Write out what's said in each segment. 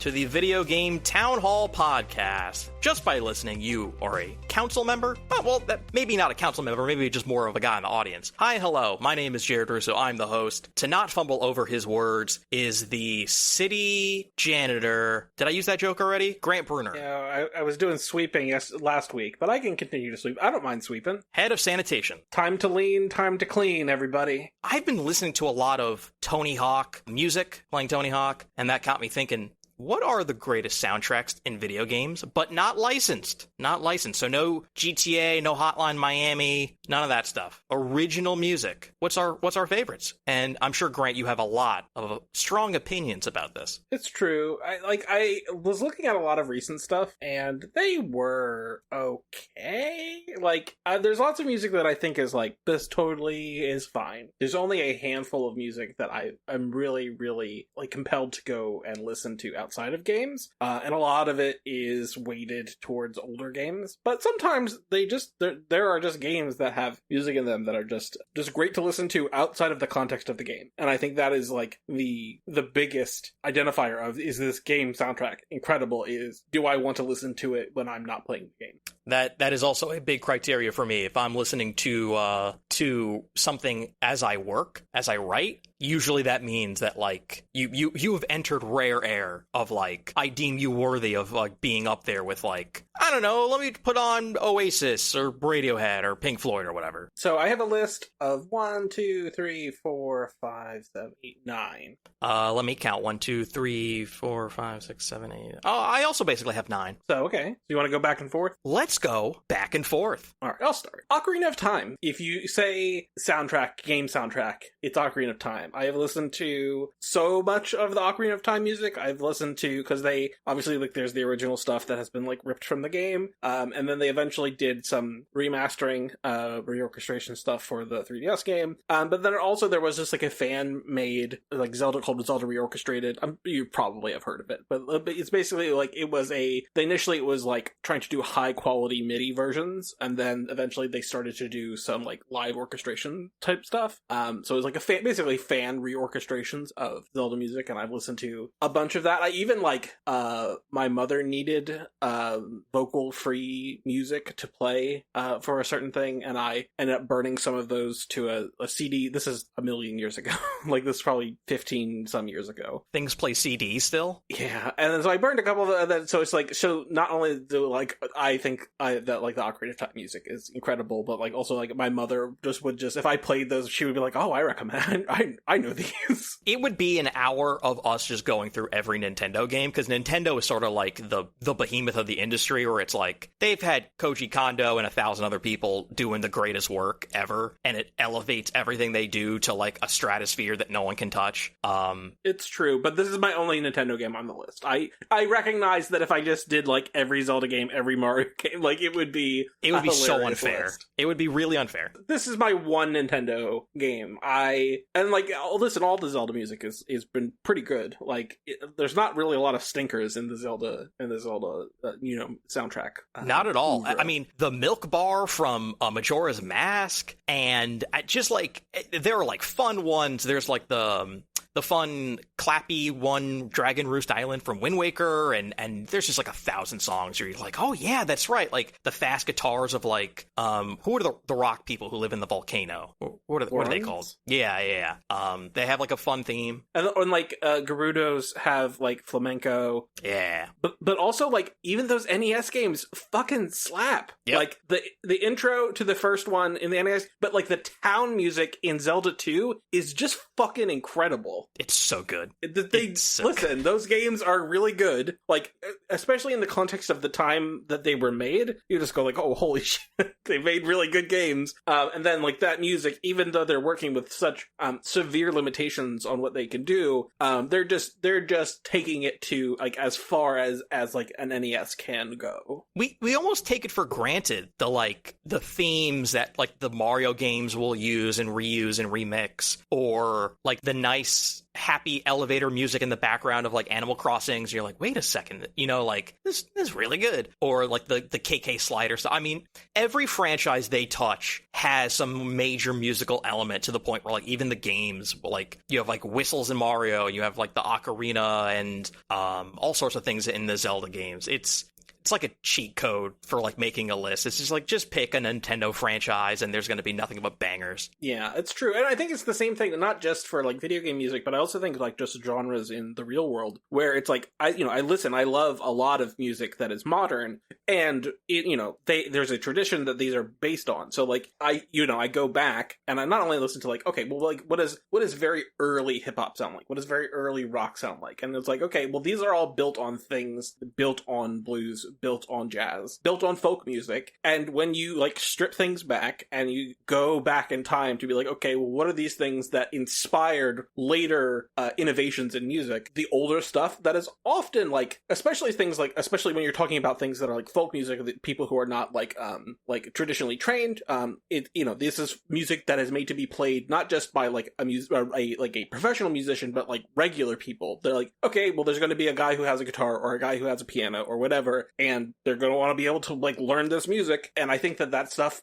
to the Video Game Town Hall podcast. Just by listening, you are a council member? Well, maybe not a council member, maybe just more of a guy in the audience. Hi, hello, my name is Jared Russo, I'm the host. To not fumble over his words is the city janitor. Did I use that joke already? Grant Bruner. Yeah, I was doing sweeping last week, but I can continue to sweep. I don't mind sweeping. Head of sanitation. Time to lean, time to clean, everybody. I've been listening to a lot of Tony Hawk music, playing Tony Hawk, and that got me thinking, what are the greatest soundtracks in video games, but not licensed? Not licensed. So no GTA, no Hotline Miami, none of that stuff. Original music. What's our favorites? And I'm sure, Grant, you have a lot of strong opinions about this. It's true. I was looking at a lot of recent stuff, and they were okay. There's lots of music that I think is this totally is fine. There's only a handful of music that I'm really, really compelled to go and listen to outside of games, and a lot of it is weighted towards older games, but sometimes there are just games that have music in them that are just great to listen to outside of the context of the game, and I think that is the biggest identifier of, is this game soundtrack incredible, is, do I want to listen to it when I'm not playing the game? That is also a big criteria for me. If I'm listening to something as I work, as I write, usually that means that you have entered rare air of I deem you worthy of being up there with I don't know, let me put on Oasis or Radiohead or Pink Floyd or whatever. So I have a list of 1, 2, 3, 4, 5, 7, 8, 9. Let me count. 1, 2, 3, 4, 5, 6, 7, 8. Oh, I also basically have 9. So okay. So you want to go back and forth? Let's go back and forth. All right, I'll start. Ocarina of Time. If you say soundtrack, game soundtrack, it's Ocarina of Time. I have listened to so much of the Ocarina of Time music. I've listened to, because they obviously there's the original stuff that has been ripped from the game, and then they eventually did some remastering, reorchestration stuff for the 3DS game. But then also there was just a fan made Zelda called Zelda Reorchestrated. You probably have heard of it, but it's basically initially it was trying to do high quality MIDI versions, and then eventually they started to do some live orchestration type stuff. So it was basically fan reorchestrations of Zelda music, and I've listened to a bunch of that. I even my mother needed vocal free music to play for a certain thing, and I ended up burning some of those to a CD. This is a million years ago. This is probably 15 some years ago. Things play CDs still? Yeah, and then so I burned a couple of them, so it's so not only do I think that the Ocarina of Time music is incredible, but also my mother would if I played those, she would be oh, I recommend, I know these. It would be an hour of us just going through every Nintendo game, because Nintendo is sort of the behemoth of the industry, where it's they've had Koji Kondo and 1,000 other people doing the greatest work ever, and it elevates everything they do to a stratosphere that no one can touch. It's true, but this is my only Nintendo game on the list. I recognize that if I just did every Zelda game, every Mario game, it would be so unfair. List. It would be really unfair. This is my one Nintendo game. All the Zelda music is been pretty good. There's not really a lot of stinkers in the Zelda soundtrack. Not at all. I mean, the Milk Bar from Majora's Mask, and there are fun ones. There's the fun clappy one, Dragon Roost Island from Wind Waker, and there's just 1,000 songs where you're oh yeah, that's right. The fast guitars of who are the rock people who live in the volcano? What are they called? Yeah. They have a fun theme. And Gerudos have flamenco. Yeah. But also even those NES games fucking slap. Yep. The intro to the first one in the NES, but the town music in Zelda 2 is just fucking incredible. It's so good. Listen, those games are really good. Especially in the context of the time that they were made, you just go oh, holy shit, they made really good games. And then that music, even though they're working with such severe limitations on what they can do, they're just taking it to as far as an NES can go. We almost take it for granted the themes that the Mario games will use and reuse and remix, or the nice nice, happy elevator music in the background of like Animal Crossings. You're like, wait a second, like this is really good. Or like the KK slider stuff. I mean, every franchise they touch has some major musical element to the point where like even the games, like you have like whistles in Mario, you have like the ocarina and all sorts of things in the Zelda games. It's like a cheat code for like making a list. It's just like, just pick a Nintendo franchise and there's going to be nothing but bangers. Yeah, it's true. And I think it's the same thing, not just for like video game music, but I also think like just genres in the real world where it's like, I love a lot of music that is modern and there's a tradition that these are based on. So like I go back and I not only listen to like, okay, well, like what is very early hip hop sound like? What does very early rock sound like? And it's like, okay, well, these are all built on things, built on blues, built on jazz, built on folk music. And when you like strip things back and you go back in time to be like, okay, well, what are these things that inspired later innovations in music? The older stuff that is often like, especially when you're talking about things that are like folk music, that people who are not like traditionally trained, this is music that is made to be played not just by like a professional musician, but like regular people. They're like, okay, well, there's going to be a guy who has a guitar or a guy who has a piano or whatever, and they're going to want to be able to like learn this music. And I think that stuff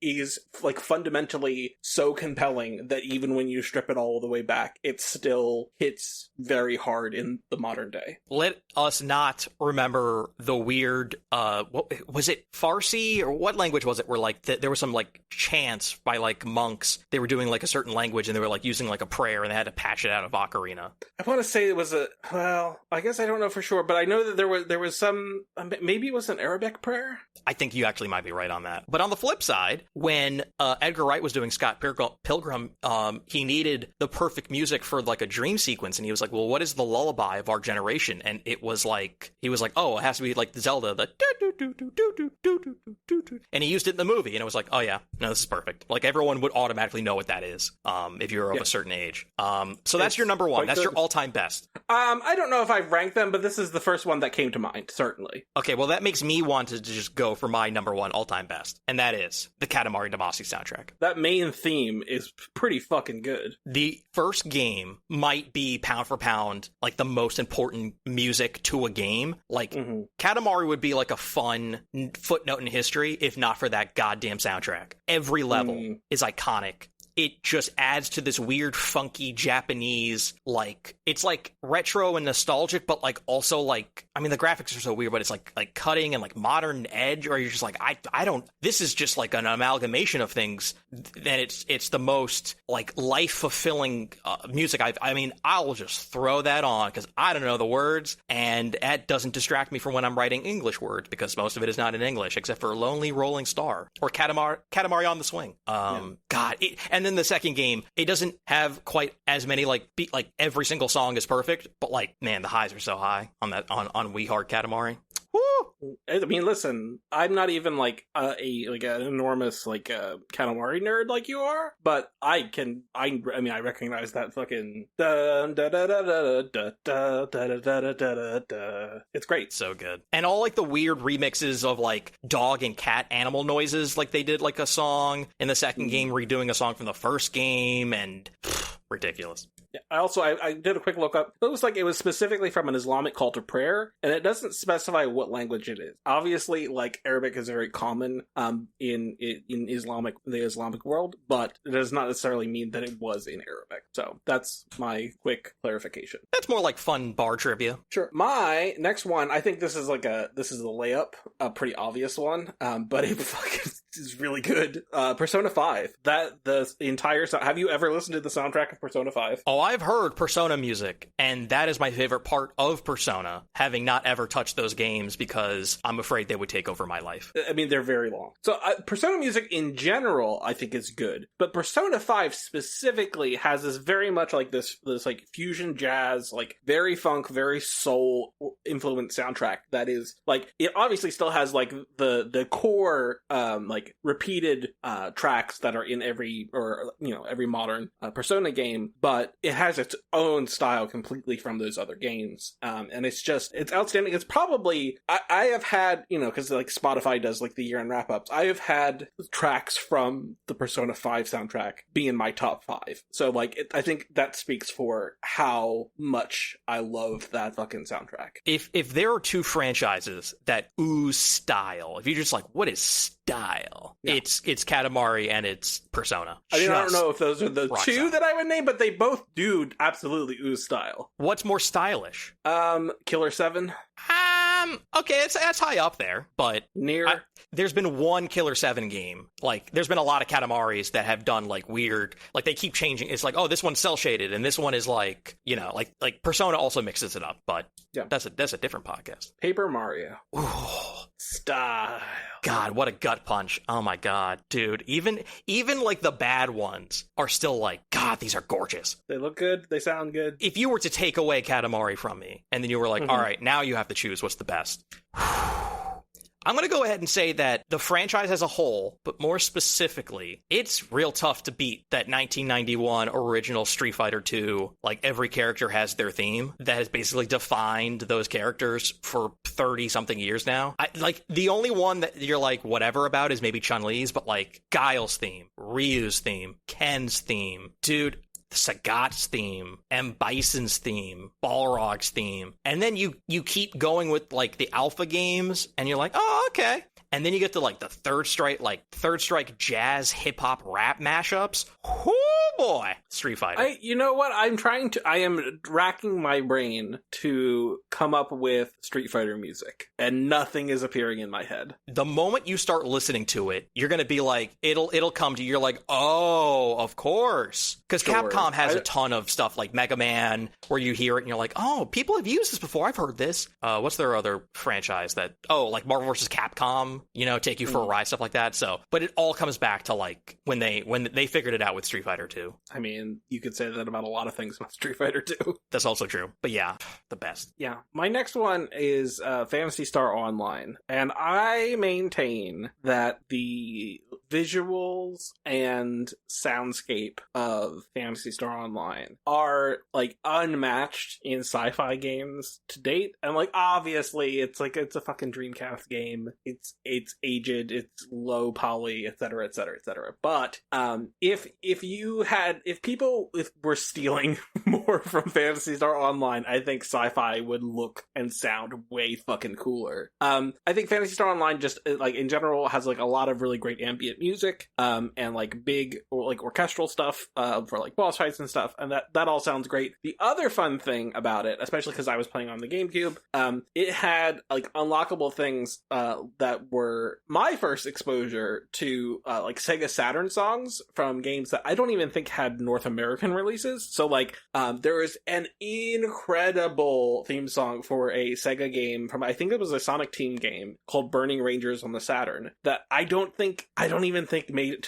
is like fundamentally so compelling that even when you strip it all the way back, it still hits very hard in the modern day. Let us not remember the weird what was it, Farsi or what language was it, where like there was some like chants by like monks. They were doing like a certain language and they were like using like a prayer and they had to patch it out of ocarina. I want to say it was I guess I don't know for sure, but I know that there was some, maybe it was an Arabic prayer. I think you actually might be right on that. But on the flip side, when Edgar Wright was doing Scott Pilgrim, he needed the perfect music for like a dream sequence, and he was like, well, what is the lullaby of our generation? And it was like, he was like, oh, it has to be like the Zelda, the and he used it in the movie, and it was like, oh yeah, no, this is perfect. Like everyone would automatically know what that is if you're of a certain age. So that's your number one. That's your all-time best. I don't know if I've ranked them, but this is the first one that came to mind, certainly. Okay, well, that makes me want to just go for my number one all-time best, and that is the Katamari Damacy soundtrack. That main theme is pretty fucking good. The first game might be, pound for pound, like the most important music to a game. Like, Katamari would be like a fun footnote in history if not for that goddamn soundtrack. Every level is iconic. It just adds to this weird, funky Japanese, like, it's like retro and nostalgic, but like also like, I mean, the graphics are so weird, but it's like cutting and like modern edge, or you're just like, I don't, this is just like an amalgamation of things. And it's the most like life fulfilling music. I'll just throw that on because I don't know the words, and that doesn't distract me from when I'm writing English words because most of it is not in English except for Lonely Rolling Star or Katamari on the Swing. God, and then the second game, it doesn't have quite as many like every single song is perfect, but like, man, the highs are so high on that on We Heart Katamari. Woo! I mean, listen, I'm not even like an enormous like Katamari nerd like you are, but I recognize that fucking dun da da da da da da da da da da. It's great, so good, and all like the weird remixes of like dog and cat animal noises, like they did like a song in the second game, redoing a song from the first game, and ridiculous. Yeah, I did a quick look up. It looks like it was specifically from an Islamic call to prayer, and it doesn't specify what language it is. Obviously, like Arabic is very common in the Islamic world, but it does not necessarily mean that it was in Arabic. So that's my quick clarification. That's more like fun bar trivia. Sure. My next one, I think this is a layup, a pretty obvious one, but it fucking is really good. Persona 5. The entire have you ever listened to the soundtrack of Persona 5? Oh, I've heard Persona music, and that is my favorite part of Persona, having not ever touched those games because I'm afraid they would take over my life. I mean, they're very long. So Persona music in general, I think is good, but Persona 5 specifically has this very much like this like fusion jazz, like very funk, very soul influenced soundtrack that is like, it obviously still has like the core like like repeated tracks that are in every modern Persona game, but it has its own style completely from those other games, and it's outstanding. It's probably I have had, because like Spotify does like the year-end wrap-ups, I have had tracks from the Persona 5 soundtrack be in my top 5. So like I think that speaks for how much I love that fucking soundtrack. If there are two franchises that ooze style, if you're just like, what is style? Yeah. It's Katamari and it's Persona. I mean, I don't know if those are the two that I would name, but they both do absolutely ooze style. What's more stylish? Killer 7. Okay, that's high up there, but there's been one Killer 7 game. Like, there's been a lot of Katamaris that have done, like, weird, like, they keep changing. It's like, oh, this one's cel-shaded, and this one is, like, like Persona also mixes it up, but yeah, that's a different podcast. Paper Mario. Ooh. Style. God, what a gut punch. Oh my god, dude. Even like the bad ones are still like, God, these are gorgeous. They look good. They sound good. If you were to take away Katamari from me, and then you were like, all right, now you have to choose what's the best. I'm going to go ahead and say that the franchise as a whole, but more specifically, it's real tough to beat that 1991 original Street Fighter II. Like, every character has their theme that has basically defined those characters for 30-something years now. Like, the only one that you're like, whatever about is maybe Chun-Li's, but like, Guile's theme, Ryu's theme, Ken's theme. Dude, Sagat's theme, M. Bison's theme, Balrog's theme, and then you keep going with like the Alpha games, and you're like, oh, okay. And then you get to like the Third Strike jazz hip hop rap mashups. Oh boy, Street Fighter. You know what? I am racking my brain to come up with Street Fighter music, and nothing is appearing in my head. The moment you start listening to it, you're gonna be like, it'll come to you. You're like, oh, of course, because Capcom has a ton of stuff like Mega Man, where you hear it and you're like, oh, people have used this before. I've heard this. What's their other franchise that? Oh, like Marvel vs. Capcom. Take you for a ride, stuff like that. So, but it all comes back to like when they figured it out with Street Fighter 2. I mean, you could say that about a lot of things about Street Fighter 2. That's also true. But yeah, the best. Yeah. My next one is Phantasy Star Online. And I maintain that the visuals and soundscape of Phantasy Star Online are like unmatched in sci-fi games to date. And like, obviously it's a fucking Dreamcast game. It's aged, it's low poly, etc., etc., etc. But if people were stealing more from Phantasy Star Online, I think sci-fi would look and sound way fucking cooler. I think Phantasy Star Online just like in general has like a lot of really great ambient music, and like big or like orchestral stuff for like boss fights and stuff, and that all sounds great. The other fun thing about it, especially because I was playing on the GameCube, it had like unlockable things that were my first exposure to like Sega Saturn songs from games that I don't even think had North American releases. So like there is an incredible theme song for a Sega game from, I think it was a Sonic Team game called Burning Rangers on the Saturn, that I don't even think made it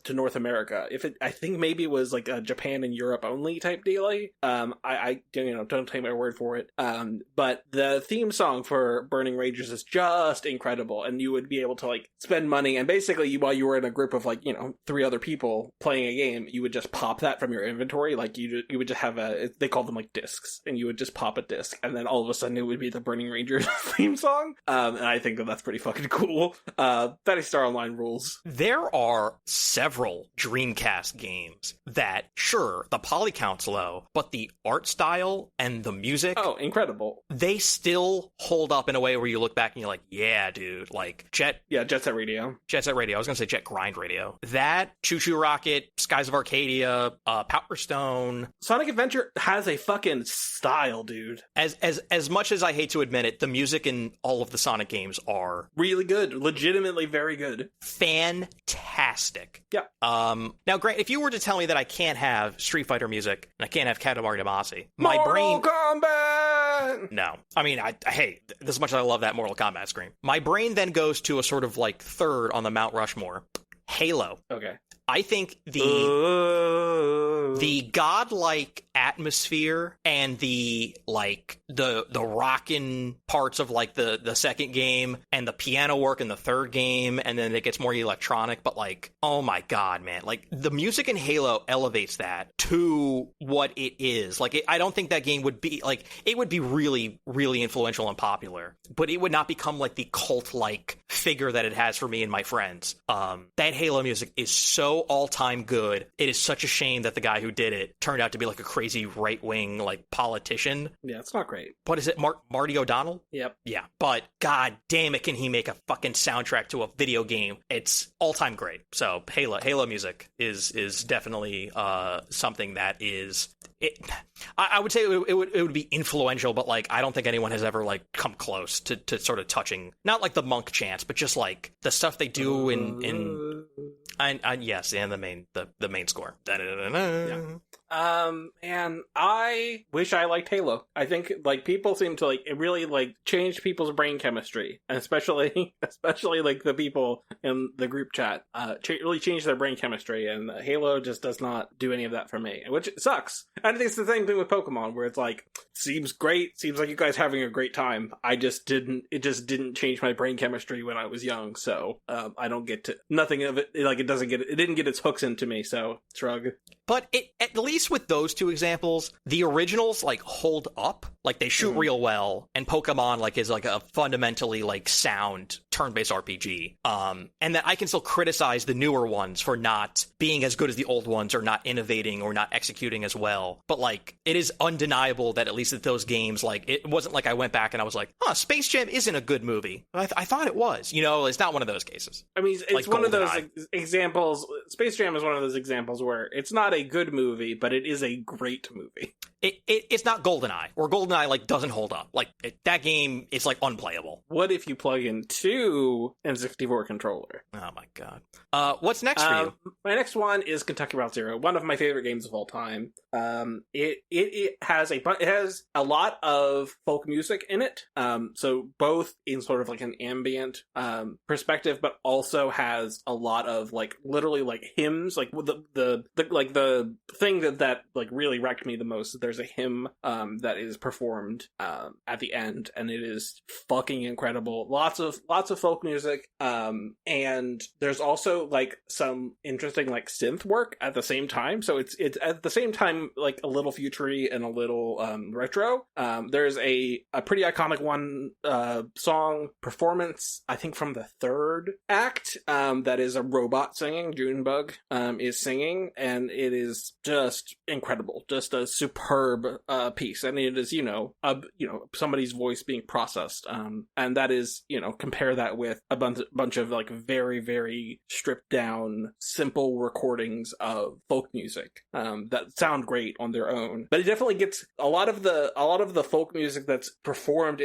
to North America. I think maybe it was like a Japan and Europe only type deal. I don't take my word for it. But the theme song for Burning Rangers is just incredible, and you would be able to like spend money, and basically while you were in a group of like 3 other people playing a game, you would just pop that from your inventory. Like you would just have they called them like discs, and you would just pop a disc, and then all of a sudden it would be the Burning Rangers theme song. And I think that's pretty fucking cool. Phantasy Star Online rules. There are several Dreamcast games that, sure, the poly count's low, but the art style and the music, incredible. They still hold up in a way where you look back and you're like, yeah, dude, like Jet Set Radio. Jet Set Radio. I was going to say Jet Grind Radio. That, Choo Choo Rocket, Skies of Arcadia, Power Stone. Sonic Adventure has a fucking style, dude. As much as I hate to admit it, the music in all of the Sonic games are really good. Legitimately very good. Fantastic. Yeah. Now, Grant, if you were to tell me that I can't have Street Fighter music and I can't have Katamari Damacy, my Mortal brain... Kombat! No. I mean, hey, as much as I love that Mortal Kombat scream, my brain then goes to a sort of like third on the Mount Rushmore. Halo. Okay. I think the godlike atmosphere and the rockin' parts of like the second game and the piano work in the third game, and then it gets more electronic, but like, oh my god, man, like the music in Halo elevates that to what it is. Like, I don't think that game would be like, it would be really, really influential and popular, but it would not become like the cult-like figure that it has for me and my friends. That Halo music is so all-time good. It is such a shame that the guy who did it turned out to be like a crazy right-wing like politician. Yeah, it's not great. What is it, Marty O'Donnell? Yep. Yeah, but god damn it, can he make a fucking soundtrack to a video game? It's all-time great. So Halo music is definitely something that is it. I would say it would be influential, but like I don't think anyone has ever like come close to sort of touching, not like the monk chants, but just like the stuff they do in yes, and the main score. Yeah. And I wish I liked Halo. I think like people seem to like it really like changed people's brain chemistry, and especially like the people in the group chat really changed their brain chemistry, and Halo just does not do any of that for me, which sucks. And I think it's the same thing with Pokemon, where it's like, seems great, seems like you guys having a great time. It just didn't change my brain chemistry when I was young, so I don't get to nothing of it. Like it didn't get its hooks into me, so shrug. But at least with those two examples, the originals like hold up, like they shoot real well, and Pokemon like is like a fundamentally like sound turn-based RPG. And that I can still criticize the newer ones for not being as good as the old ones, or not innovating, or not executing as well. But like it is undeniable that at least at those games, like it wasn't like I went back and I was like, Space Jam isn't a good movie. I thought it was. You know, it's not one of those cases. I mean, it's like one of those GoldenEye. examples. Space Jam is one of those examples where it's not a good movie, but it is a great movie. It's not GoldenEye, or GoldenEye like doesn't hold up. Like that game is like unplayable. What if you plug in two N64 controller? Oh my god. What's next for you? My next one is Kentucky Route Zero, one of my favorite games of all time. It has a lot of folk music in it. So both in sort of like an ambient perspective, but also has a lot of like literally like hymns. Like the thing that like really wrecked me the most. There's a hymn that is performed at the end, and it is fucking incredible. Lots of folk music, and there's also like some interesting like synth work at the same time. So it's at the same time like a little futury and a little retro. There's a pretty iconic one song performance, I think from the third act, that is a robot singing. Junebug is singing, and it is just incredible, just a superb piece. And it is somebody's voice being processed, and that is compare that with a bunch of like very, very stripped down simple recordings of folk music that sound great on their own. But it definitely gets a lot of the folk music that's performed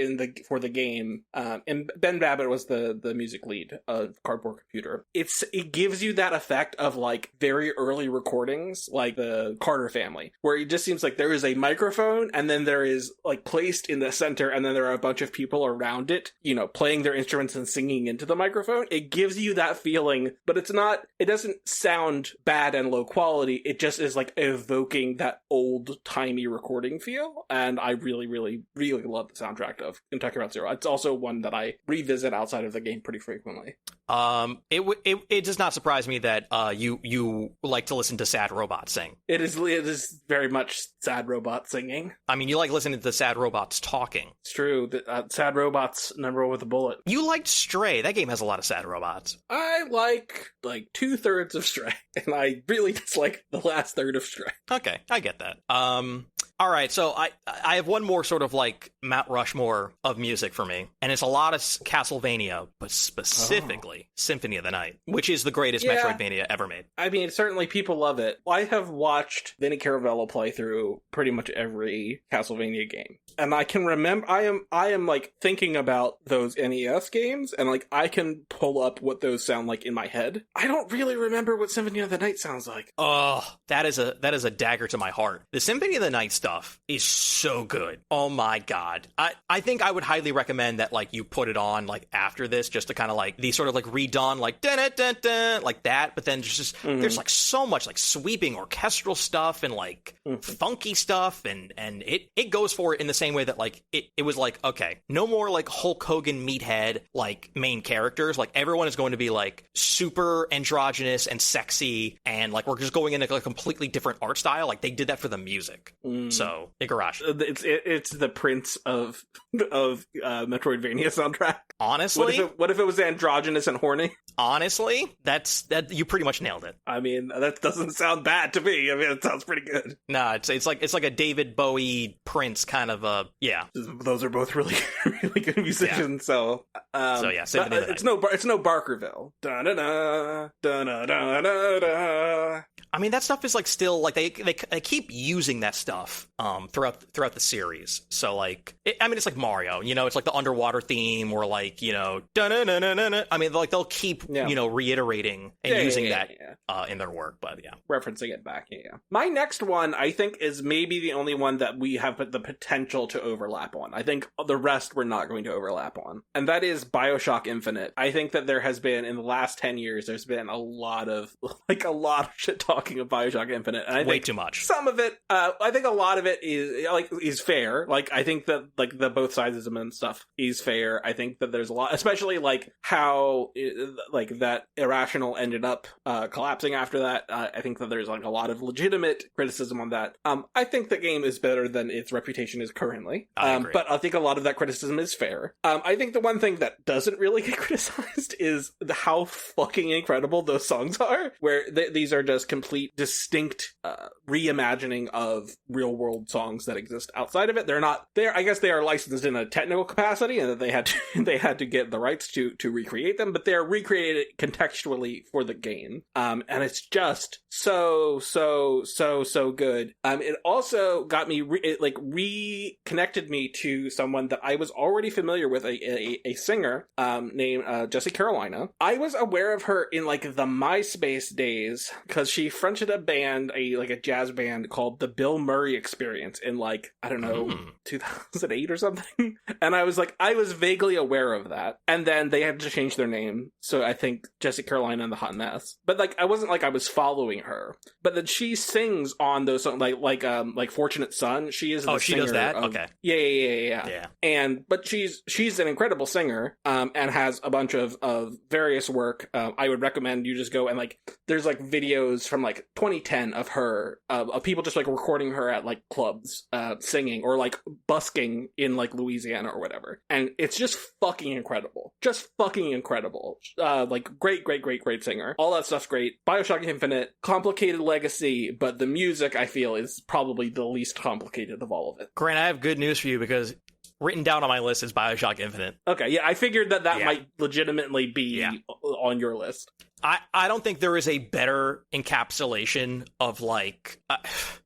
for the game, and Ben Babbitt was the music lead of Cardboard Computer. It gives you that effect of like very early recordings, like the Carter Family, where it just seems like there is a microphone, and then there is like placed in the center, and then there are a bunch of people around it, playing their instruments and singing into the microphone. It gives you that feeling, but it doesn't sound bad and low quality. It just is like evoking that old-timey recording feel, and I really, really, really love the soundtrack of Kentucky Route Zero. It's also one that I revisit outside of the game pretty frequently. It does not surprise me that you like to listen to sad robots sing. It is very much sad robot singing. I mean, you like listening to the sad robots talking. It's true. Sad robots number one with a bullet. You liked Stray. That game has a lot of sad robots. I like 2/3 of Stray, and I really dislike the last third of Stray. Okay, I get that. All right, so I have one more sort of like Mount Rushmore of music for me, and it's a lot of Castlevania, but specifically Symphony of the Night, which is the greatest Metroidvania ever made. I mean, certainly people love it. I have watched Vinny Caravello play through pretty much every Castlevania game, and I can remember. I am like thinking about those NES games, and like I can pull up what those sound like in my head. I don't really remember what Symphony of the Night sounds like. Oh, that is a dagger to my heart. The Symphony of the Night stuff is so good. Oh my god. I think I would highly recommend that like you put it on like after this, just to kind of like these sort of like redone like dun dun dun like that, but then just there's like so much like sweeping orchestral stuff and like funky stuff, and it goes for it in the same way that like it was like, okay, no more like Hulk Hogan meathead like main characters. Like everyone is going to be like super androgynous and sexy, and like we're just going into like a completely different art style. Like they did that for the music. So Igarashi, it's the Prince of Metroidvania soundtrack. Honestly, what if it was androgynous and horny? Honestly, that you pretty much nailed it. I mean, that doesn't sound bad to me. I mean, it sounds pretty good. No, it's like a David Bowie Prince kind of a Those are both really really good musicians. So yeah, it's no Barkerville. Da da da da da da da. I mean, that stuff is like still like they keep using that stuff throughout the series. So like it's like Mario, you know, it's like the underwater theme, or like, you know, da-na-na-na-na-na. I mean, like they'll keep you know, reiterating and using that in their work, but referencing it back. My next one, I think, is maybe the only one that we have the potential to overlap on. I think the rest we're not going to overlap on, and that is BioShock Infinite. I think that there has been, in the last 10 years, there's been a lot of shit talking of BioShock Infinite, and I think way too much. Some of it, I think a lot of it is fair. Like I think that like the both sides and stuff is fair. I think that there's a lot, especially like how like that Irrational ended up collapsing after that. I think that there's like a lot of legitimate criticism on that. I think the game is better than its reputation is currently. I agree. But I think a lot of that criticism is fair. I think the one thing that doesn't really get criticized is how fucking incredible those songs are, where these are just complete distinct reimagining of real world songs that exist outside of it. They're not there. I guess they are licensed in a technical capacity, and that they had to get the rights to recreate them, but they're recreated contextually for the game. And it's just so good. It also got me reconnected me to someone that I was already familiar with, a singer named Jessie Carolina. I was aware of her in like the MySpace days because she fronted a band, a jazz band called the Bill Murray Experience in like, I don't know, 2008 or something. And I was vaguely aware of that. And then they had to change their name, so I think Jessie Carolina and the Hot Mess. But like I wasn't like I was following her. But then she sings on those songs, like Fortunate Son. She is the she singer does that? of, okay. Yeah. And but she's an incredible singer, and has a bunch of various work. I would recommend you just go and like there's like videos from like 2010 of her of people just like recording her at like clubs singing, or like busking in like Louisiana or whatever. And it's just fucking incredible. Like great singer. All that stuff's great. BioShock Infinite, complicated legacy, but the music I feel is probably the least complicated of all of it. Grant, I have good news for you, because written down on my list is BioShock Infinite. Okay, yeah, I figured that might legitimately be on your list. I don't think there is a better encapsulation of like,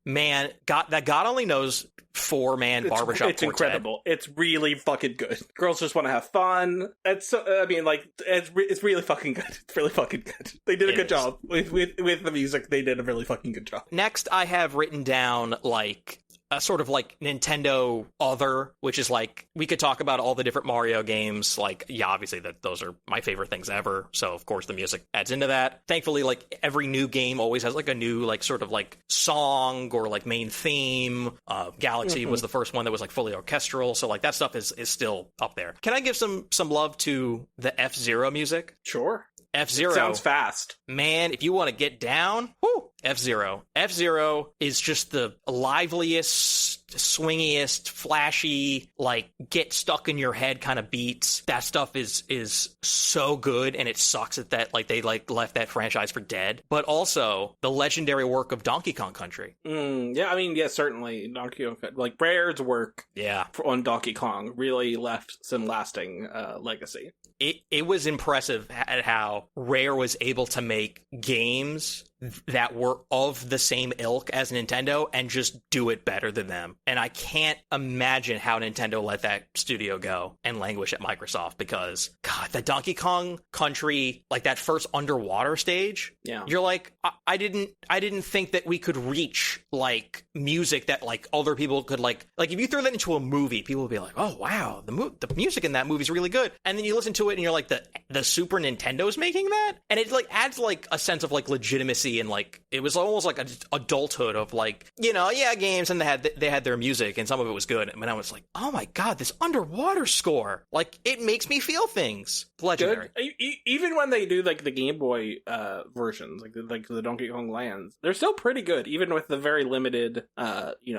man, God only knows 4-man barbershop It's quartet. incredible. It's really fucking good. Girls just want to have fun. It's really fucking good. It's really fucking good. They did a good job with the music. They did a really fucking good job. Next, I have written down like a sort of like Nintendo Other, which is like, we could talk about all the different Mario games. Like, yeah, obviously those are my favorite things ever. So of course the music adds into that. Thankfully, like every new game always has like a new like sort of like song or like main theme. Galaxy was the first one that was like fully orchestral. So like that stuff is still up there. Can I give some love to the F-Zero music? Sure. F-Zero. Sounds fast. Man, if you want to get down, whoo, F-Zero. F-Zero is just the liveliest, swingiest, flashy, like get stuck in your head kind of beats. That stuff is so good, and it sucks that like they like left that franchise for dead. But also the legendary work of Donkey Kong Country. Yeah, I mean, yeah, certainly Donkey Kong, like Rare's work, on Donkey Kong really left some lasting legacy. It was impressive at how Rare was able to make games that were of the same ilk as Nintendo and just do it better than them. And I can't imagine how Nintendo let that studio go and languish at Microsoft, because God, the Donkey Kong Country, like that first underwater stage, you're like, I didn't think that we could reach like music that like other people could like if you throw that into a movie, people would be like, oh wow, the music in that movie's really good. And then you listen to it and you're like, the Super Nintendo's making that, and it like adds like a sense of like legitimacy, and like it was almost like an adulthood of like, games, and they had their music and some of it was good. And I was like, oh my God, this underwater score, like it makes me feel things. Legendary. Even when they do like the Game Boy versions, like the Donkey Kong Lands, they're still pretty good, even with the very limited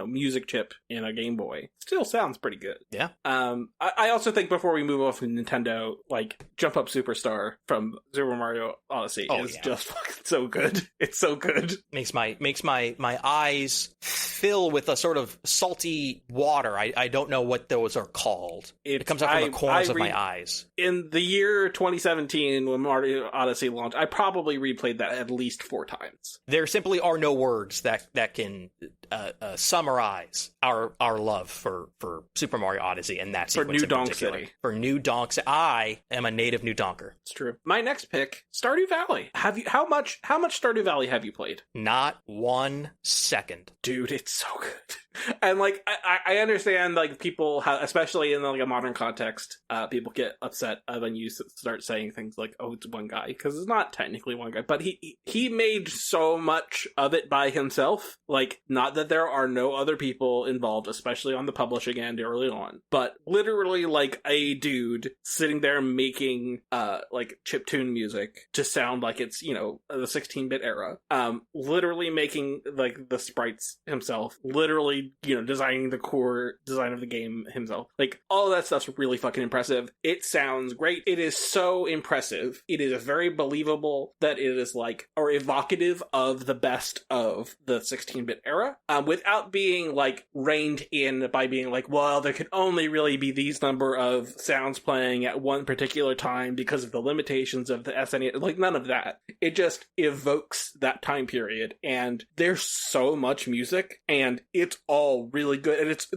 music chip in a Game Boy. Still sounds pretty good. Yeah. I also think before we move off of Nintendo, like Jump Up Superstar from Super Mario Odyssey is just fucking so good. It's so good. Makes my eyes fill with a sort of salty water. I don't know what those are called. It comes out from the corners of my eyes. In the year 2017, when Mario Odyssey launched, I probably replayed that at least 4 times. There simply are no words that can summarize our love for Super Mario Odyssey and that sequence for New Donk City. For New Donk City. I am a native New Donker. It's true. My next pick, Stardew Valley. How much Stardew Valley have you played? Not 1 second. Dude, it's so good. And like I understand like people especially in like a modern context, people get upset when you start saying things like, oh, it's one guy, because it's not technically one guy, but he made so much of it by himself. Like, not that there are no other people involved, especially on the publishing end early on, but literally like a dude sitting there making like chiptune music to sound like it's the 16-bit era, literally making like the sprites himself, literally designing the core design of the game himself. Like, all of that stuff's really fucking impressive. It sounds great. It is so impressive. It is very believable that it is like, or evocative of the best of the 16-bit era, without being like reined in by being like, well, there could only really be these number of sounds playing at one particular time because of the limitations of the SNES. Like, none of that. It just evokes that time period, and there's so much music, and it's all really good, and it's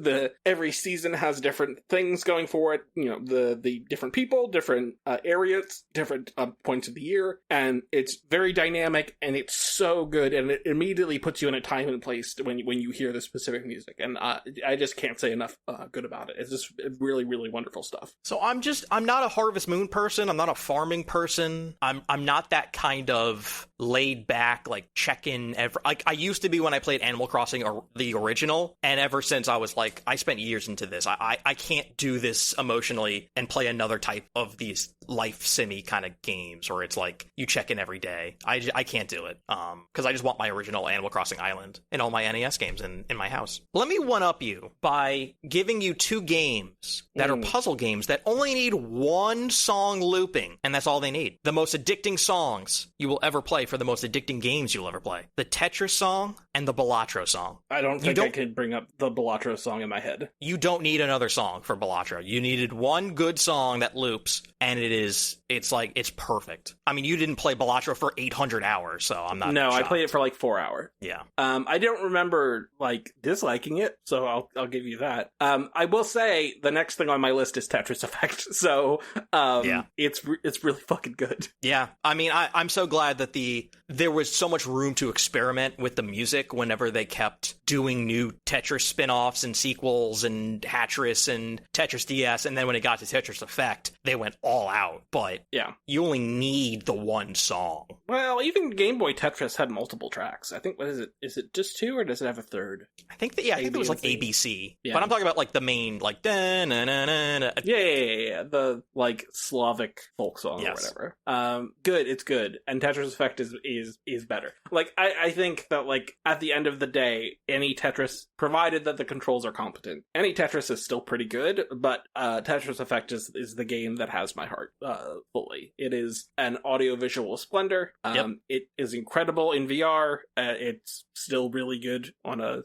every season has different things going for it, the different people, different areas, different points of the year, and it's very dynamic, and it's so good, and it immediately puts you in a time and place when you hear the specific music, and I just can't say enough good about it. It's just really, really wonderful stuff. So I'm not a Harvest Moon person. I'm not a farming person. I'm not that kind of laid back, like check-in like I used to be when I played Animal Crossing or the original, and ever since I was like, I spent years into this. I can't do this emotionally and play another type of these life simmy kind of games where it's like you check in every day. I can't do it because I just want my original Animal Crossing Island and all my NES games in my house. Let me one up you by giving you 2 games that are puzzle games that only need 1 song looping, and that's all they need. The most addicting songs you will ever play for the most addicting games you'll ever play. The Tetris song and the Balatro song. I don't think I could bring up the Balatro song in my head. You don't need another song for Balatro. You needed 1 good song that loops, and it's perfect. I mean, you didn't play Balatro for 800 hours, so I'm not shocked. I played it for like 4 hours. Yeah. I don't remember like disliking it, so I'll give you that. I will say the next thing on my list is Tetris Effect, so it's really fucking good. Yeah. I mean, I'm so glad that there was so much room to experiment with the music whenever they kept doing new Tetris spin-offs and sequels and Hatris and Tetris DS, and then when it got to Tetris Effect, they went all out. But yeah, you only need the 1 song. Well, even Game Boy Tetris had multiple tracks. I think, what is it? Is it just 2, or does it have a third? I think it was like ABC. Yeah. But I'm talking about like the main, like da-na-na-na-na. Yeah. The like Slavic folk song or whatever. Good. It's good, and Tetris Effect is better. Like, I think that like at the end of the day, any Tetris, provided that the controls are competent, any Tetris is still pretty good. But Tetris Effect is the game that has my heart fully. It is an audiovisual splendor. It is incredible in VR. It's still really good on a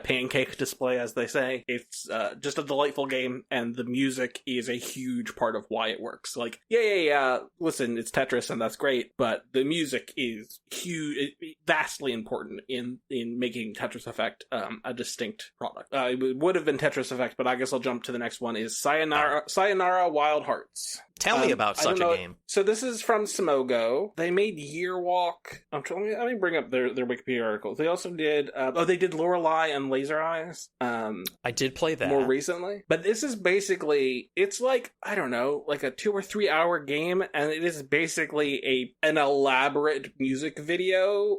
pancake display, as they say. It's just a delightful game, and the music is a huge part of why it works. Like, listen, it's Tetris, and that's great, but the music is huge. vastly important in making Tetris Effect a distinct product. It would have been Tetris Effect, but I guess I'll jump to the next one. Is Sayonara Wild Hearts. Tell me about such a game. So this is from Simogo. They made Yearwalk. Let me bring up their Wikipedia articles. They also did they did Lorelei and Laser Eyes. I did play that more recently. But this is basically, it's like, I don't know, like a 2 or 3 hour game, and it is basically an elaborate music video.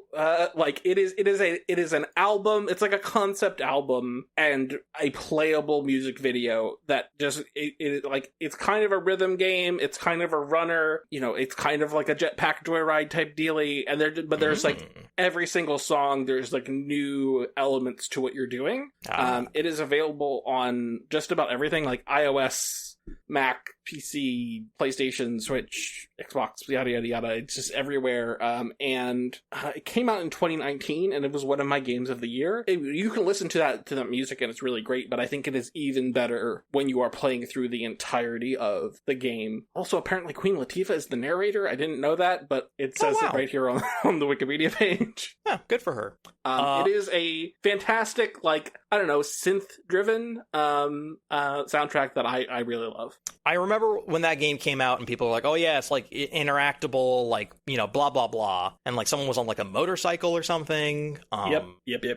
Like it is an album. It's like a concept album and a playable music video that just it's kind of a rhythm game. It's kind of a runner, it's kind of like a Jetpack Joyride type dealy, and there's like every single song, there's like new elements to what you're doing. It is available on just about everything, like iOS, Mac, PC, PlayStation, Switch, Xbox, yada yada yada. It's just everywhere. And it came out in 2019, and it was one of my games of the year. You can listen to that music, and it's really great. But I think it is even better when you are playing through the entirety of the game. Also, apparently Queen Latifah is the narrator. I didn't know that, but it says it right here on the Wikipedia page. Yeah, good for her. It is a fantastic, like, I don't know, synth-driven soundtrack that I really love. I remember when that game came out and people were like, oh yeah, it's like interactable, like, blah, blah, blah. And like someone was on like a motorcycle or something. Yep.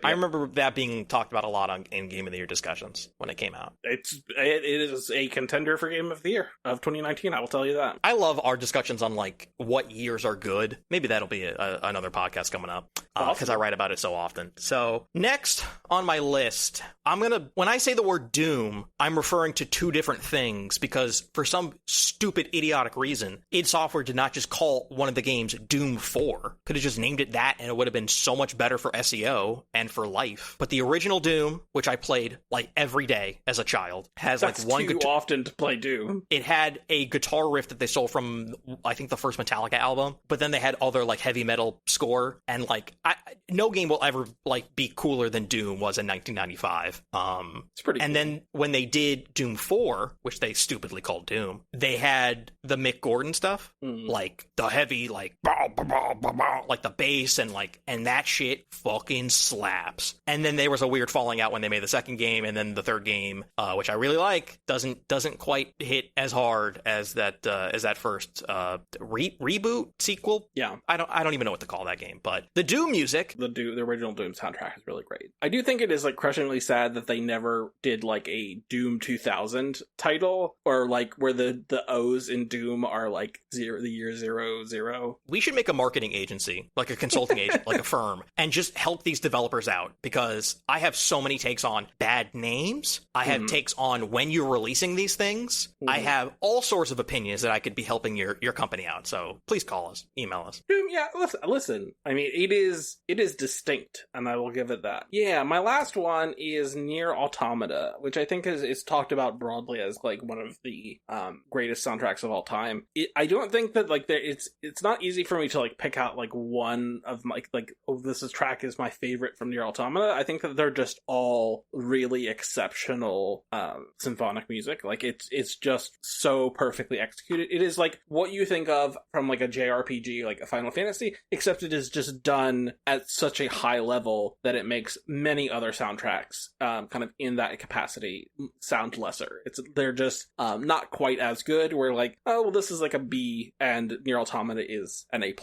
I remember that being talked about a lot in Game of the Year discussions when it came out. It is a contender for Game of the Year of 2019, I will tell you that. I love our discussions on like what years are good. Maybe that'll be another podcast coming up because I write about it so often. So next on my list, when I say the word Doom, I'm referring to two different things because for some stupid, idiotic reason, id Software did not just call one of the games Doom 4. Could have just named it that and it would have been so much better for SEO and for life. But the original Doom, which I played like every day as a child, has That's like one too often to play Doom. It had a guitar riff that they stole from, I think, the first Metallica album, but then they had other like heavy metal score, and like no game will ever like be cooler than Doom was in 1995. It's pretty and cool. Then when they did Doom 4, which they stupidly called Doom, they had the Mick Gordon stuff, like the heavy, like bah, bah, bah, bah, bah, like the bass and that shit fucking slaps. And then there was a weird falling out when they made the second game, and then the third game, which I really like, doesn't quite hit as hard as that first reboot sequel. Yeah, I don't even know what to call that game, but the Doom music, the original Doom soundtrack is really great. I do think it is like crushingly sad that they never did like a Doom 2000 title, or like where the O's in Doom are like the year 00. We should make a marketing agency, like a consulting agent, like a firm, and just help these developers out, because I have so many takes on bad names. I have takes on when you're releasing these things. I have all sorts of opinions that I could be helping your company out. So please call us, email us. Doom, yeah, listen. I mean, it is distinct, and I will give it that. Yeah, my last one is Nier Automata, which I think is talked about broadly as like one of the greatest soundtracks of all time. I don't think that like it's not easy for me to like pick out like one of my this track is my favorite from Nier Automata. I think that they're just all really exceptional symphonic music. Like it's just so perfectly executed. It is like what you think of from like a JRPG, like a Final Fantasy, except it is just done at such a high level that it makes many other soundtracks kind of in that capacity sound lesser. They're just not quite as good. We're like, oh well, this is like a B, and Nier Automata is an A+.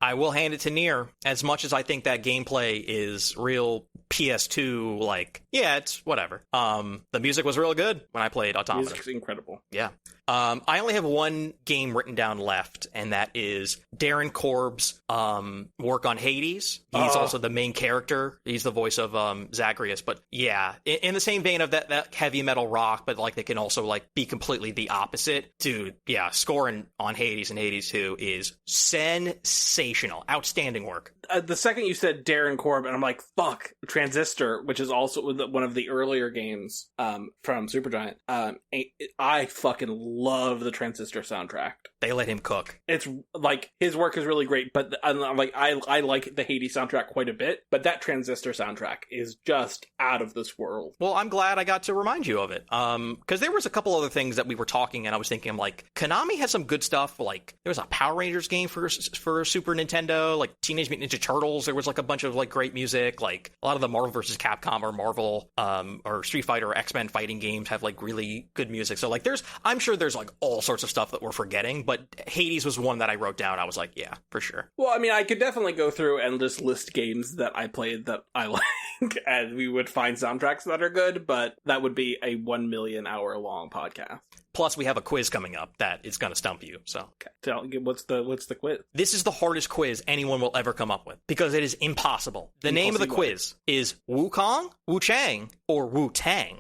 I will hand it to Nier. As much as I think that gameplay is real PS2, like, yeah, it's whatever. The music was real good when I played Automata. Music's incredible. Yeah. I only have one game written down left, and that is Darren Korb's work on Hades. He's also the main character. He's the voice of Zagreus. But yeah, in the same vein of that heavy metal rock, but like they can also like be completely the opposite. Dude, yeah, scoring on Hades and Hades 2 is sensational. Outstanding work. The second you said Darren Korb, and I'm like, fuck, Transistor, which is also one of the earlier games from Supergiant. I fucking love the Transistor soundtrack. They let him cook. It's like his work is really great, but like I like the Hades soundtrack quite a bit, but that Transistor soundtrack is just out of this world. Well, I'm glad I got to remind you of it. Because there was a couple other things that we were talking, and I was thinking, like, Konami has some good stuff. Like, there was a Power Rangers game for Super Nintendo, like Teenage Mutant Ninja Turtles. There was like a bunch of like great music. Like a lot of the Marvel vs. Capcom or Marvel or Street Fighter or X-Men fighting games have like really good music. So like I'm sure there's like all sorts of stuff that we're forgetting, but Hades was one that I wrote down. I was like, yeah, for sure. Well, I mean, I could definitely go through and just list games that I played that I like, and we would find soundtracks that are good, but that would be a 1 million hour long podcast. Plus, we have a quiz coming up that is going to stump you. So, okay. What's the quiz? This is the hardest quiz anyone will ever come up with because it is impossible. The name of the quiz is Wu-Tang, or Wu-Tang.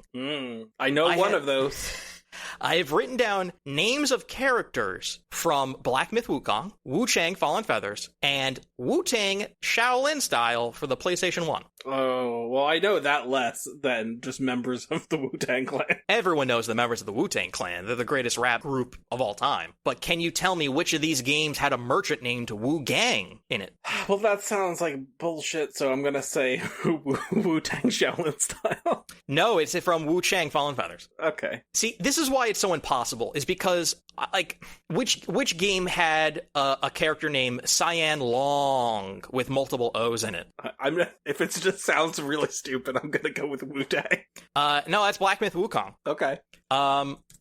I know one of those. I have written down names of characters from Black Myth Wukong, Wu-Tang Fallen Feathers, and Wu-Tang Shaolin Style for the PlayStation 1. Oh, well, I know that less than just members of the Wu-Tang Clan. Everyone knows the members of the Wu-Tang Clan. They're the greatest rap group of all time. But can you tell me which of these games had a merchant named Wu-Gang in it? Well, that sounds like bullshit, so I'm gonna say Wu-Tang Shaolin Style. No, it's from Wu-Tang Fallen Feathers. Okay. See, this is why it's so impossible, is because, like, which game had a character named Cyan Long with multiple O's in it? If it just sounds really stupid, I'm gonna go with Wu-Tang. No, that's Black Myth Wukong. Okay.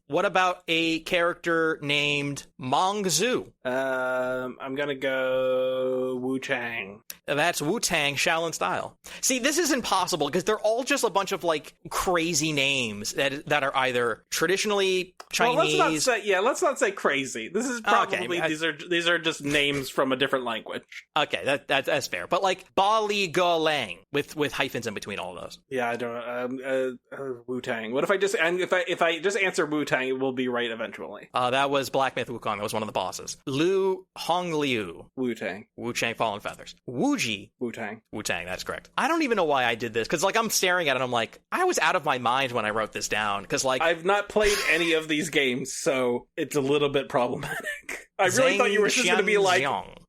What about a character named Mong Zhu? I'm gonna go Wu-Tang. That's Wu-Tang Shaolin Style. See, this is impossible because they're all just a bunch of like crazy names that are either traditionally Chinese. Well, let's not say crazy. This is probably these are just names from a different language. Okay, that's fair. But like Bali Go Lang with hyphens in between all of those. Yeah, I don't. Wu-Tang. What if I just just answer Wu-Tang? It will be right eventually. That was Black Myth Wukong. That was one of the bosses. Lu Hongliu. Wu-Tang. Wu-Tang Fallen Feathers. Wuji. Wu-Tang. Wu-Tang, that's correct. I don't even know why I did this, because like I'm staring at it and I'm like, I was out of my mind when I wrote this down, because like... I've not played any of these games, so it's a little bit problematic. I really thought you were just going to be like,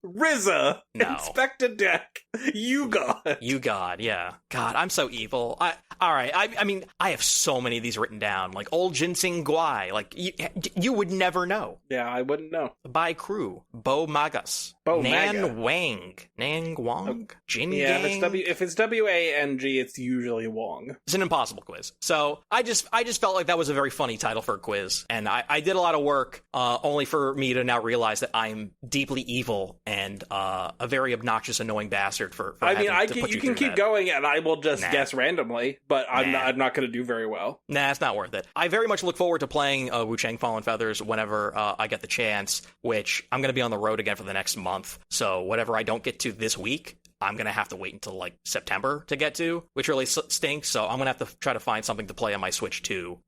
RZA, no. Inspector Deck, You God. You God, yeah. God, I'm so evil. All right, I mean, I have so many of these written down, like Old Ginseng Guai, like, you would never know. Yeah, I wouldn't know. Bai Crew, Bo Magas, Nan Wang, Nang Wang, Jin Yeah, Gang. if it's W-A-N-G, it's usually Wong. It's an impossible quiz. So I just felt like that was a very funny title for a quiz, and I did a lot of work, only for me to now realize that I'm deeply evil and a very obnoxious, annoying bastard for you can keep going, and I will just guess randomly, but I'm not going to do very well. Nah, it's not worth it. I very much look forward to playing Wu-Tang Fallen Feathers whenever I get the chance, which I'm going to be on the road again for the next month. So whatever I don't get to this week, I'm going to have to wait until like September to get to, which really stinks. So I'm going to have to try to find something to play on my Switch too,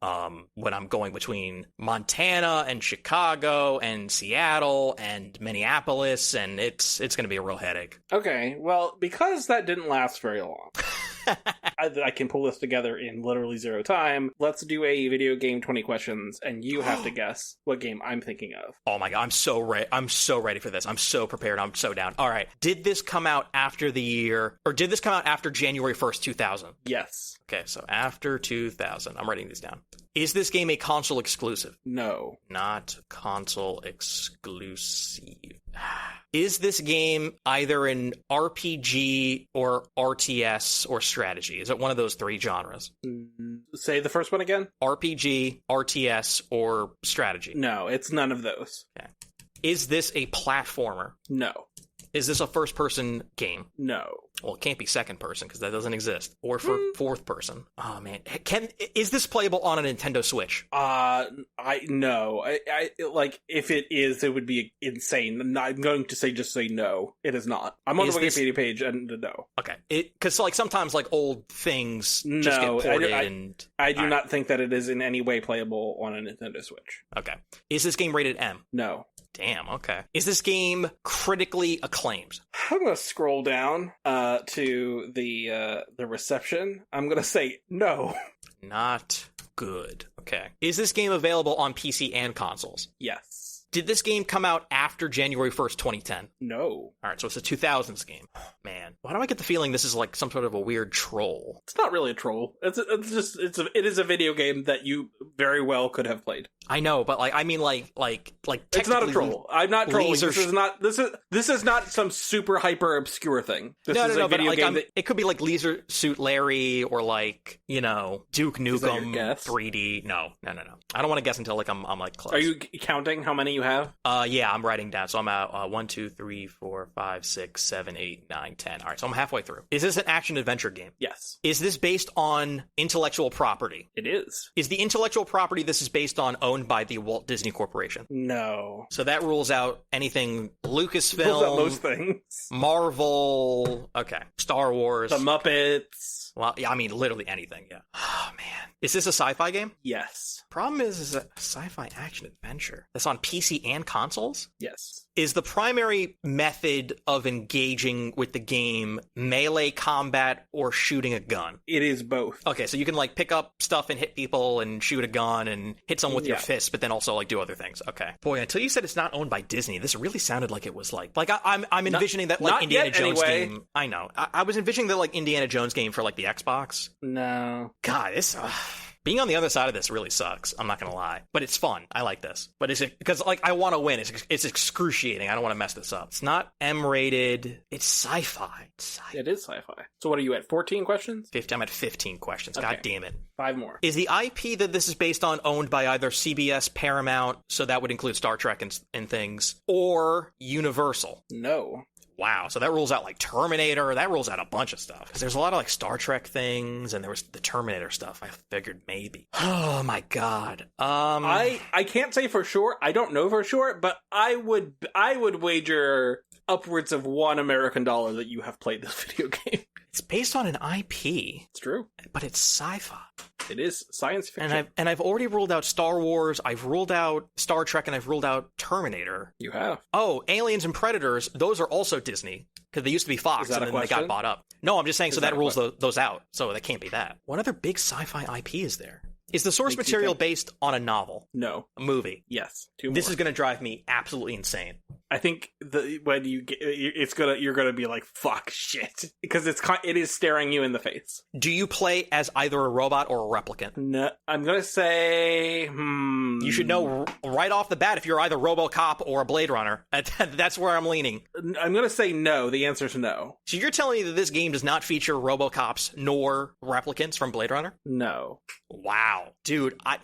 when I'm going between Montana and Chicago and Seattle and Minneapolis, and it's going to be a real headache. Okay, well, because that didn't last very long, I can pull this together in literally zero time. Let's do a video game 20 questions, and you have to guess what game I'm thinking of. Oh my god, I'm so ready for this. I'm so prepared. I'm so down. All right, did this come out after January 1st, 2000? Yes. Okay, so after 2000. I'm writing these down. Is this game a console exclusive? No. Not console exclusive. Is this game either an RPG or RTS or strategy? Is it one of those three genres? Say the first one again? RPG, RTS, or strategy? No, it's none of those. Okay. Is this a platformer? No. Is this a first-person game? No. Well, it can't be second-person because that doesn't exist. Or for fourth-person. Oh man, is this playable on a Nintendo Switch? No. I like if it is, it would be insane. I'm going to say no. It is not. I'm on the Wikipedia page and no. Okay, because like sometimes like old things just get ported. I do not think that it is in any way playable on a Nintendo Switch. Okay, is this game rated M? No. Damn, okay. Is this game critically acclaimed? I'm going to scroll down to the reception. I'm going to say no. Not good. Okay. Is this game available on PC and consoles? Yes. Did this game come out after January 1st, 2010? No. All right, so it's a 2000s game. Man, why do I get the feeling this is like some sort of a weird troll? It's not really a troll. It is a video game that you very well could have played. I know, but like It's not a troll. I'm not trolling. laser This is not some super hyper obscure thing. This is a video game that it could be like Leisure Suit Larry or like, you know, Duke Nukem 3D. No. I don't want to guess until like I'm like close. Are you counting how many you have? Yeah, I'm writing down. So I'm at 1, 2, 3, 4, 5, 6, 7, 8, 9, 10. All right, so I'm halfway through. Is this an action adventure game? Yes. Is this based on intellectual property? It is. Is the intellectual property this is based on owned by the Walt Disney Corporation? No. So that rules out anything Lucasfilm, Rules out most things. Marvel, okay, Star Wars, The Muppets. Well, yeah, I mean, literally anything, yeah. Oh, man. Is this a sci-fi game? Yes. Problem is a sci-fi action adventure that's on PC and consoles? Yes. Is the primary method of engaging with the game melee combat or shooting a gun? It is both. Okay, so you can like pick up stuff and hit people and shoot a gun and hit someone with your fists, but then also like do other things. Okay. Boy, until you said it's not owned by Disney, this really sounded like it was like I'm envisioning that like Indiana Jones game. I know. I was envisioning the like Indiana Jones game for like the Xbox. No. God, this being on the other side of this really sucks. I'm not gonna lie, but it's fun. I like this. But is it because like I want to win? It's excruciating. I don't want to mess this up. It's not M-rated. It's sci-fi. It is sci-fi. So what are you at? 14 questions? 50. I'm at 15 questions. Okay. God damn it. 5 more. Is the IP that this is based on owned by either CBS, Paramount, so that would include Star Trek and things, or Universal? No. Wow, so that rules out like Terminator. That rules out a bunch of stuff. Because there's a lot of like Star Trek things, and there was the Terminator stuff. I figured maybe. Oh my god. I can't say for sure. I don't know for sure, but I would wager upwards of $1 American that you have played this video game. It's based on an IP. It's true, but it's sci-fi. It is science fiction. And I've already ruled out Star Wars, I've ruled out Star Trek, and I've ruled out Terminator. You have. Oh, Aliens and Predators, those are also Disney. Because they used to be Fox, and then they got bought up. No, I'm just saying, so that rules those out. So that can't be that. What other big sci-fi IP is there? Is the source material based on a novel? No. A movie? Yes. 2 more. This is going to drive me absolutely insane. I think when you get, you're gonna be like, fuck shit, because it is staring you in the face. Do you play as either a robot or a replicant? No, I'm gonna say You should know right off the bat if you're either RoboCop or a Blade Runner. That's where I'm leaning. I'm gonna say no. The answer is no. So you're telling me that this game does not feature RoboCops nor replicants from Blade Runner? No. Wow, dude, I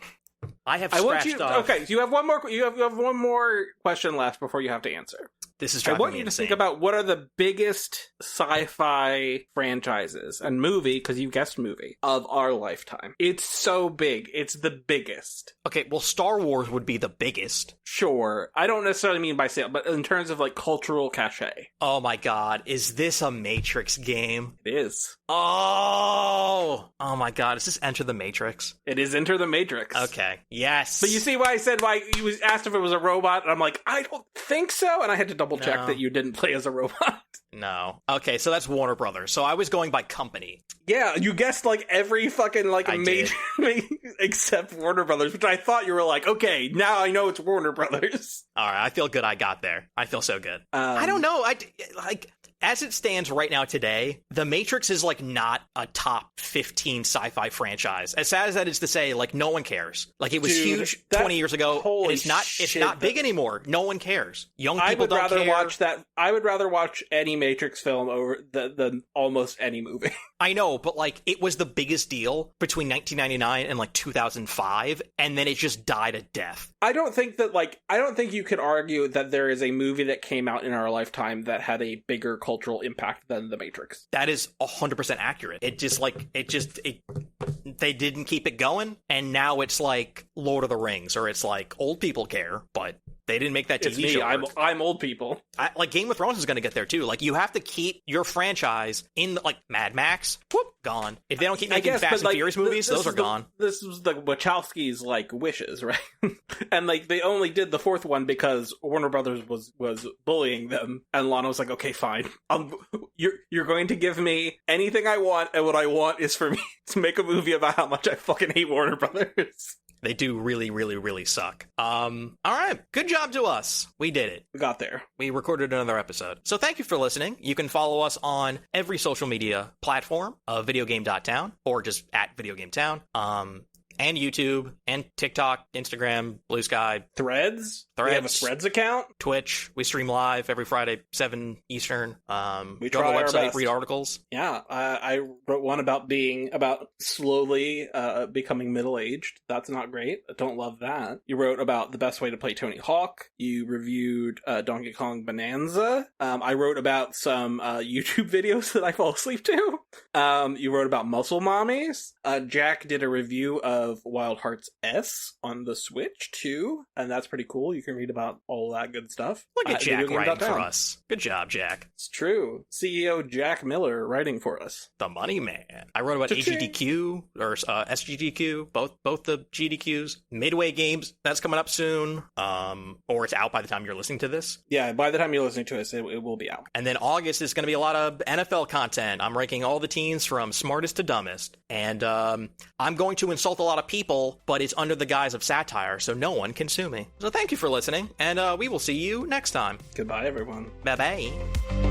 have scratched off. Okay, so you have one more. You have one more question left before you have to answer. This is driving me insane. I want you to think about what are the biggest sci-fi franchises and movie, because you guessed movie, of our lifetime. It's so big. It's the biggest. Okay, well, Star Wars would be the biggest. Sure. I don't necessarily mean by sale, but in terms of like cultural cachet. Oh my god, is this a Matrix game? It is. Oh my god, is this Enter the Matrix? It is Enter the Matrix. Okay, yes. But you see why I said you was asked if it was a robot, and I'm like, I don't think so, and I had to double check that you didn't play as a robot. No. Okay, so that's Warner Brothers. So I was going by company. Yeah, you guessed like every fucking like major except Warner Brothers, which I thought you were like, okay, now I know it's Warner Brothers. All right, I feel good I got there. I feel so good. I don't know. As it stands right now today, The Matrix is like not a top 15 sci-fi franchise. As sad as that is to say, like no one cares. Like it was huge 20 years ago. And it's not big anymore. No one cares. Young people don't care. I would rather watch any Matrix film over than almost any movie. I know, but like it was the biggest deal between 1999 and like 2005, and then it just died a death. I don't think you could argue that there is a movie that came out in our lifetime that had a bigger cultural impact than The Matrix. That is 100% accurate. They didn't keep it going, and now it's like Lord of the Rings, or it's like old people care, but they didn't make that TV show. I'm old people. Like Game of Thrones is going to get there too. Like you have to keep your franchise in like Mad Max. Whoop, gone. If they don't keep making Fast and Furious movies, those are gone. This was the Wachowskis' like wishes, right? And like they only did the fourth one because Warner Brothers was bullying them, and Lana was like, "Okay, fine. You're going to give me anything I want, and what I want is for me to make a movie about how much I fucking hate Warner Brothers." They do really, really, really suck. All right. Good job to us. We did it. We got there. We recorded another episode. So thank you for listening. You can follow us on every social media platform of videogame.town or just at videogametown. And YouTube, and TikTok, Instagram, Blue Sky. Threads? We have a Threads account? Twitch. We stream live every Friday, 7 Eastern. We go try on the our website, best. read articles. Yeah, I wrote one about slowly becoming middle-aged. That's not great. I don't love that. You wrote about the best way to play Tony Hawk. You reviewed Donkey Kong Bonanza. I wrote about some YouTube videos that I fall asleep to. You wrote about Muscle Mommies. Jack did a review of Wild Hearts S on the Switch too, and that's pretty cool. You can read about all that good stuff. Look at Jack writing videogame.town. for us. Good job, Jack. It's true. CEO Jack Miller writing for us. The money man. I wrote about AGDQ or SGDQ, both the GDQs. Midway Games, that's coming up soon, or it's out by the time you're listening to this. Yeah, by the time you're listening to us, it will be out. And then August is going to be a lot of NFL content. I'm ranking all the teams from smartest to dumbest, and I'm going to insult a lot of people, but it's under the guise of satire, so no one can sue me. So thank you for listening, and we will see you next time. Goodbye, everyone. Bye-bye.